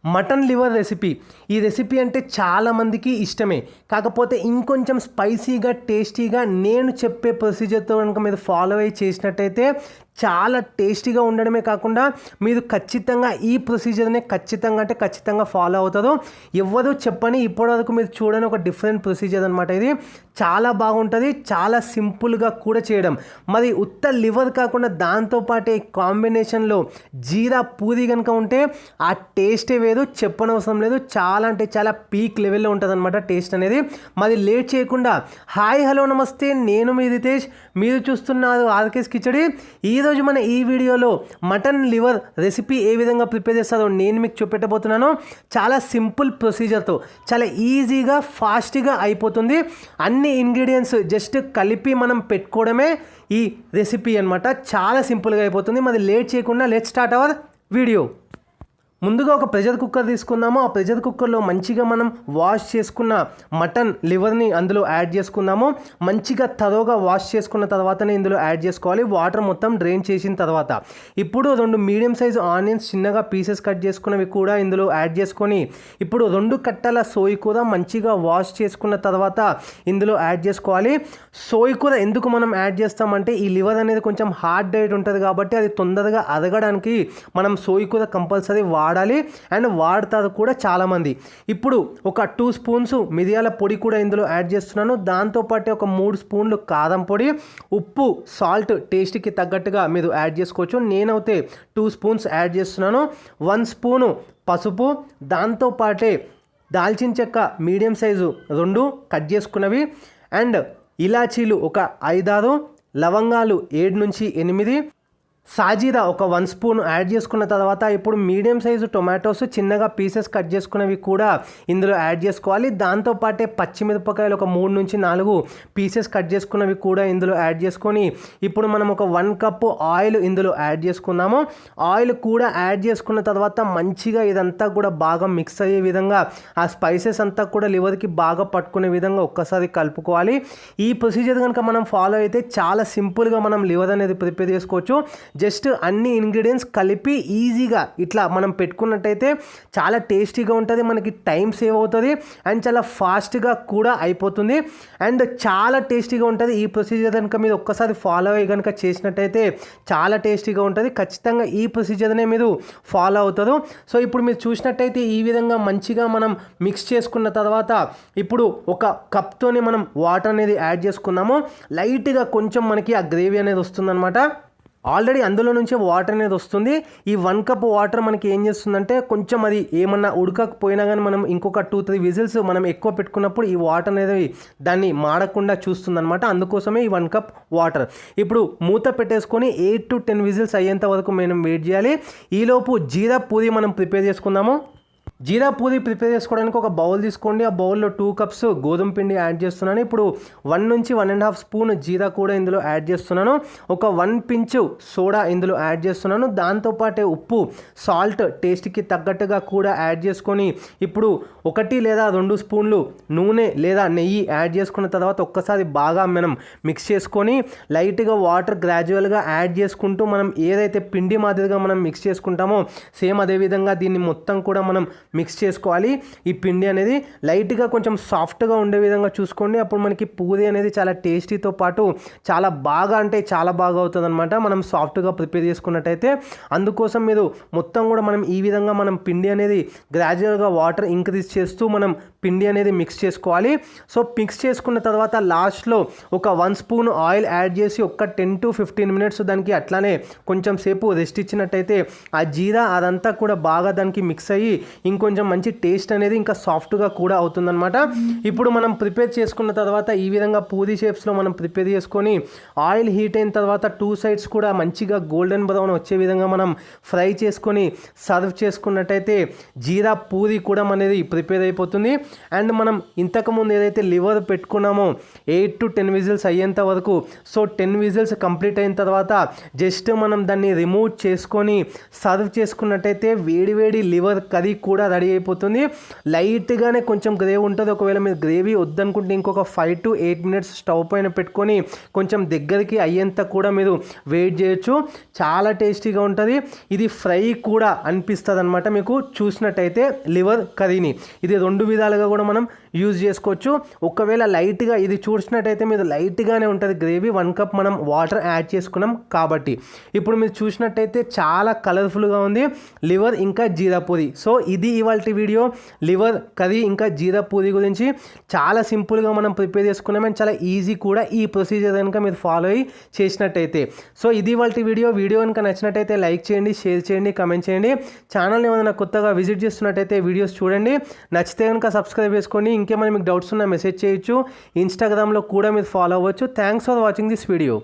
Mutton liver recipe. ఈ recipe అంటే చాలామందికి ఇష్టమే. కాకపోతే ఇంకొంచెం స్పైసీగా టేస్టీగా నేను చెప్పే ప్రొసీజర్తో కనుక మీరు ఫాలో అయ్యి చేసినట్టయితే చాలా టేస్టీగా ఉండడమే కాకుండా మీరు ఖచ్చితంగా ఈ ప్రొసీజర్నే ఖచ్చితంగా ఫాలో అవుతారు. ఎవరు చెప్పని ఇప్పటివరకు మీరు చూడని ఒక డిఫరెంట్ ప్రొసీజర్ అనమాట. ఇది చాలా బాగుంటుంది, చాలా సింపుల్గా కూడా చేయడం. మరి ఉత్త లివర్ కాకుండా దాంతోపాటే కాంబినేషన్లో జీరా పూరి కనుక ఉంటే ఆ టేస్టే వేరు, చెప్పనవసరం లేదు. చాలా అంటే చాలా పీక్ లెవెల్లో ఉంటుంది అనమాట టేస్ట్ అనేది. మరి లేట్ చేయకుండా హాయ్ హలో నమస్తే, నేను మీ రితేష్, మీరు చూస్తున్నారు ఆర్కేస్ కిచడి. ఈరోజు మన ఈ వీడియోలో మటన్ లివర్ రెసిపీ ఏ విధంగా ప్రిపేర్ చేస్తారో నేను మీకు చూపెట్టబోతున్నాను. చాలా సింపుల్ ప్రొసీజర్తో చాలా ఈజీగా ఫాస్ట్గా అయిపోతుంది. అన్ని ఇంగ్రీడియంట్స్ జస్ట్ కలిపి మనం పెట్టుకోవడమే ఈ రెసిపీ అనమాట. చాలా సింపుల్గా అయిపోతుంది. మరి లేట్ చేయకుండా లెట్స్ స్టార్ట్ అవర్ వీడియో. ముందుగా ఒక ప్రెషర్ కుక్కర్ తీసుకుందాము. ఆ ప్రెషర్ కుక్కర్లో మంచిగా మనం వాష్ చేసుకున్న మటన్ లివర్ని అందులో యాడ్ చేసుకుందాము. మంచిగా తరోగా వాష్ చేసుకున్న తర్వాతనే ఇందులో యాడ్ చేసుకోవాలి, వాటర్ మొత్తం డ్రైన్ చేసిన తర్వాత. ఇప్పుడు 2 మీడియం సైజు ఆనియన్స్ చిన్నగా పీసెస్ కట్ చేసుకున్నవి కూడా ఇందులో యాడ్ చేసుకొని ఇప్పుడు 2 కట్టల సోయి కూర మంచిగా వాష్ చేసుకున్న తర్వాత ఇందులో యాడ్ చేసుకోవాలి. సోయి కూర ఎందుకు మనం యాడ్ చేస్తామంటే ఈ లివర్ అనేది కొంచెం హార్డ్ డైట్ ఉంటుంది కాబట్టి అది తొందరగా అరగడానికి మనం సోయి కూర కంపల్సరీ వాడాలి అండ్ వాడతారు కూడా చాలామంది. ఇప్పుడు ఒక 2 స్పూన్స్ మిరియాల పొడి కూడా ఇందులో యాడ్ చేస్తున్నాను. దాంతోపాటు ఒక 3 స్పూన్లు కారం పొడి, ఉప్పు, సాల్ట్ టేస్ట్కి తగ్గట్టుగా మీరు యాడ్ చేసుకోవచ్చు. నేనైతే 2 స్పూన్స్ యాడ్ చేస్తున్నాను. 1 స్పూను పసుపు, దాంతోపాటే దాల్చిన చెక్క మీడియం సైజు 2 కట్ చేసుకున్నవి అండ్ ఇలాచీలు ఒక 5-6, లవంగాలు 7 నుంచి 8, సాజీరా ఒక 1 స్పూన్ యాడ్ చేసుకున్న తర్వాత ఇప్పుడు మీడియం సైజు టొమాటోస్ చిన్నగా పీసెస్ కట్ చేసుకున్నవి కూడా ఇందులో యాడ్ చేసుకోవాలి. దాంతోపాటే పచ్చిమిరపకాయలు ఒక 3 నుంచి 4 పీసెస్ కట్ చేసుకున్నవి కూడా ఇందులో యాడ్ చేసుకొని ఇప్పుడు మనం ఒక 1 కప్పు ఆయిల్ ఇందులో యాడ్ చేసుకున్నాము. ఆయిల్ కూడా యాడ్ చేసుకున్న తర్వాత మంచిగా ఇదంతా కూడా బాగా మిక్స్ అయ్యే విధంగా ఆ స్పైసెస్ అంతా కూడా లివర్కి బాగా పట్టుకునే విధంగా ఒక్కసారి కలుపుకోవాలి. ఈ ప్రొసీజర్ కనుక మనం ఫాలో అయితే చాలా సింపుల్గా మనం లివర్ అనేది ప్రిపేర్ చేసుకోవచ్చు. జస్ట్ అన్ని ఇంగ్రీడియంట్స్ కలిపి ఈజీగా ఇట్లా మనం పెట్టుకున్నట్టయితే చాలా టేస్టీగా ఉంటుంది, మనకి టైం సేవ్ అవుతుంది అండ్ చాలా ఫాస్ట్గా కూడా అయిపోతుంది అండ్ చాలా టేస్టీగా ఉంటుంది. ఈ ప్రొసీజర్ కనుక మీరు ఒక్కసారి ఫాలో అయ్యి కనుక చేసినట్టయితే చాలా టేస్టీగా ఉంటుంది. ఖచ్చితంగా ఈ ప్రొసీజర్నే మీరు ఫాలో అవుతారు. సో ఇప్పుడు మీరు చూసినట్టయితే ఈ విధంగా మంచిగా మనం మిక్స్ చేసుకున్న తర్వాత ఇప్పుడు ఒక కప్తోని మనం వాటర్ అనేది యాడ్ చేసుకున్నాము. లైట్గా కొంచెం మనకి ఆ గ్రేవీ అనేది వస్తుందన్నమాట. ఆల్రెడీ అందులో నుంచే వాటర్ అనేది వస్తుంది. ఈ 1 కప్ వాటర్ మనకి ఏం చేస్తుందంటే కొంచెం అది ఏమన్నా ఉడకకపోయినా కానీ మనం ఇంకొక 2-3 విజిల్స్ మనం ఎక్కువ పెట్టుకున్నప్పుడు ఈ వాటర్ అనేది దాన్ని మాడకుండా చూస్తుందన్నమాట. అందుకోసమే ఈ 1 కప్ వాటర్. ఇప్పుడు మూత పెట్టేసుకొని 8 to 10 విజిల్స్ అయ్యేంత వరకు మనం వెయిట్ చేయాలి. ఈలోపు జీరా పూరి మనం ప్రిపేర్ చేసుకుందాము. జీరా పూరి ప్రిపేర్ చేసుకోవడానికి ఒక బౌల్ తీసుకోండి. ఆ బౌల్లో 2 కప్స్ గోధుమ పిండి యాడ్ చేస్తున్నాను. ఇప్పుడు 1 నుంచి 1.5 స్పూన్ జీరా కూడా ఇందులో యాడ్ చేస్తున్నాను. ఒక 1 పించ్ సోడా ఇందులో యాడ్ చేస్తున్నాను. దాంతోపాటే ఉప్పు, సాల్ట్ టేస్ట్కి తగ్గట్టుగా కూడా యాడ్ చేసుకొని ఇప్పుడు 1 లేదా 2 స్పూన్లు నూనె లేదా నెయ్యి యాడ్ చేసుకున్న తర్వాత ఒక్కసారి బాగా మనం మిక్స్ చేసుకొని లైట్గా వాటర్ గ్రాడ్యువల్గా యాడ్ చేసుకుంటూ మనం ఏదైతే పిండి మాదిరిగా మనం మిక్స్ చేసుకుంటామో సేమ్ అదేవిధంగా దీన్ని మొత్తం కూడా మనం మిక్స్ చేసుకోవాలి. ఈ పిండి అనేది లైట్గా కొంచెం సాఫ్ట్గా ఉండే విధంగా చూసుకోండి. అప్పుడు మనకి పూరి అనేది చాలా టేస్టీతో పాటు చాలా బాగా అంటే చాలా బాగా అవుతుంది అనమాట మనం సాఫ్ట్గా ప్రిపేర్ చేసుకున్నట్టయితే. అందుకోసం మీరు మొత్తం కూడా మనం ఈ విధంగా మనం పిండి అనేది గ్రాడ్యువల్గా వాటర్ ఇంక్రీజ్ చేస్తూ మనం పిండి అనేది మిక్స్ చేసుకోవాలి. సో మిక్స్ చేసుకున్న తర్వాత లాస్ట్లో ఒక 1 స్పూన్ ఆయిల్ యాడ్ చేసి ఒక 10 to 15 మినిట్స్ దానికి అట్లానే కొంచెం సేపు రెస్ట్ ఇచ్చినట్టయితే ఆ జీరా అదంతా కూడా బాగా దానికి మిక్స్ అయ్యి ఇంకొంచెం మంచి టేస్ట్ అనేది ఇంకా సాఫ్ట్గా కూడా అవుతుందన్నమాట. ఇప్పుడు మనం ప్రిపేర్ చేసుకున్న తర్వాత ఈ విధంగా పూరి షేప్స్లో మనం ప్రిపేర్ చేసుకొని ఆయిల్ హీట్ అయిన తర్వాత 2 సైడ్స్ కూడా మంచిగా గోల్డెన్ బ్రౌన్ వచ్చే విధంగా మనం ఫ్రై చేసుకొని సర్వ్ చేసుకున్నట్టయితే జీరా పూరి కూడా అనేది ప్రిపేర్ అయిపోతుంది. అండ్ మనం ఇంతకుముందు ఏదైతే లివర్ పెట్టుకున్నామో 8 to 10 విజిల్స్ అయ్యేంత వరకు, సో 10 విజిల్స్ కంప్లీట్ అయిన తర్వాత జస్ట్ మనం దాన్ని రిమూవ్ చేసుకొని సర్వ్ చేసుకున్నట్టయితే వేడి వేడి లివర్ కర్రీ కూడా రెడీ అయిపోతుంది. లైట్గానే కొంచెం గ్రేవీ ఉంటుంది. ఒకవేళ మీరు గ్రేవీ వద్దనుకుంటే ఇంకొక 5 to 8 minutes స్టవ్ పైన పెట్టుకొని కొంచెం దగ్గరికి అయ్యేంత కూడా మీరు వెయిట్ చేయొచ్చు. చాలా టేస్టీగా ఉంటుంది. ఇది ఫ్రై కూడా అనిపిస్తుంది అనమాట మీకు చూసినట్టయితే లివర్ కర్రీని. ఇది 2 విధాలుగా కూడా మనం యూజ్ చేసుకోవచ్చు. ఒకవేళ లైట్గా ఇది చూసినట్టయితే మీరు లైట్గానే ఉంటుంది గ్రేవీ. 1 cup మనం వాటర్ యాడ్ చేసుకున్నాం కాబట్టి. ఇప్పుడు మీరు చూసినట్టయితే చాలా కలర్ఫుల్గా ఉంది లివర్ ఇంకా జీరా పూరి. సో ఇది ఇవాల్టి వీడియో లివర్ కర్రీ ఇంకా జీరా పూరి గురించి. చాలా సింపుల్గా మనం ప్రిపేర్ చేసుకున్నాం అండ్ చాలా ఈజీ కూడా ఈ ప్రొసీజర్ కనుక మీరు ఫాలో అయ్యి చేసినట్టయితే. సో ఇది ఇవాల్టి వీడియో కనుక నచ్చినట్టయితే లైక్ చేయండి, షేర్ చేయండి, కమెంట్ చేయండి. ఛానల్ని ఏమైనా కొత్తగా విజిట్ చేస్తున్నట్టయితే వీడియోస్ చూడండి. నచ్చితే కనుక సబ్స్క్రైబ్ చేసుకోండి. ఇంకేమైనా మీకు డౌట్స్ ఉన్నా మెసేజ్ చేయొచ్చు. ఇన్స్టాగ్రామ్లో కూడా మీరు ఫాలో అవ్వచ్చు. Thanks for watching this video.